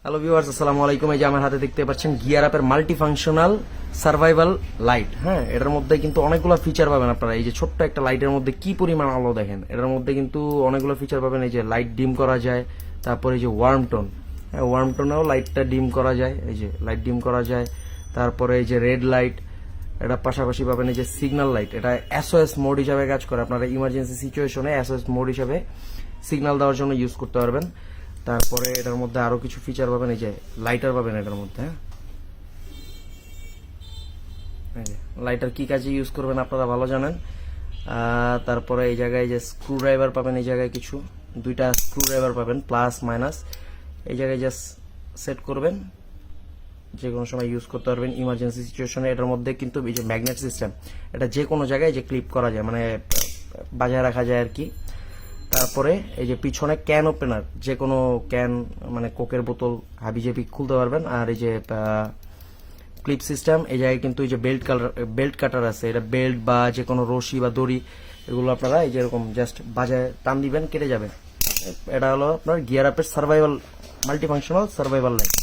Hello viewers, আসসালামু আলাইকুম। এই যে আমার হাতে দেখতে পাচ্ছেন গিয়ার আপের মাল্টি ফাংশনাল সার্ভাইভাল লাইট। হ্যাঁ, এটার মধ্যে কিন্তু অনেকগুলো ফিচার পাবেন আপনারা। এই যে ছোট্ট একটা লাইটের মধ্যে কি পরিমাণ আলো দেখেন। এটার মধ্যে কিন্তু অনেকগুলো ফিচার পাবেন। এই যে লাইট ডিম করা যায়, তারপরে এই যে ওয়ার্ম টোন, হ্যাঁ ওয়ার্ম টোনেও লাইটটা ডিম করা যায়। এই যে লাইট ডিম করা যায়। তারপরে এই যে রেড লাইট, এটা পাশাপাশি পাবেন এই যে সিগন্যাল লাইট। এটা এসওএস মোড হিসাবে কাজ করে। আপনারা ইমার্জেন্সি সিচুয়েশনে এসওএস মোড হিসাবে সিগন্যাল দেওয়ার জন্য ইউজ করতে পারবেন। তারপরে এটার মধ্যে আরো কিছু ফিচার পাবেন। এই যে লাইটার পাবেন এটার মধ্যে। হ্যাঁ, লাইটার কি কাজে ইউজ করবেন আপনারা ভালো জানেন। তারপরে এই জায়গায় যে স্ক্রু ড্রাইভার পাবেন, এই জায়গায় কিছু দুইটা স্ক্রু ড্রাইভার পাবেন, প্লাস মাইনাস। এই জায়গায় জাস্ট সেট করবেন, যে কোনো সময় ইউজ করতে পারবেন ইমার্জেন্সি সিচুয়েশনে। এটার মধ্যে কিন্তু এই যে ম্যাগনেট সিস্টেম, এটা যে কোনো জায়গায় যে ক্লিপ করা যায়, মানে বাজায় রাখা যায় আর কি। তারপরে এই যে পিছনে ক্যান ওপেনার, যে কোনো ক্যান মানে কোকের বোতল হাবিজাবি খুলতে পারবেন। আর এই যে ক্লিপ সিস্টেম, এই জায়গায় কিন্তু এই যে বেল্ট কাটার আছে। এটা বেল্ট বা যে কোনো রশি বা দড়ি, এগুলো আপনারা এই যে এরকম জাস্ট বাজায় টান দিবেন, কেটে যাবে। এটা হলো আপনার গিয়ার আপের survival multi functional survival light.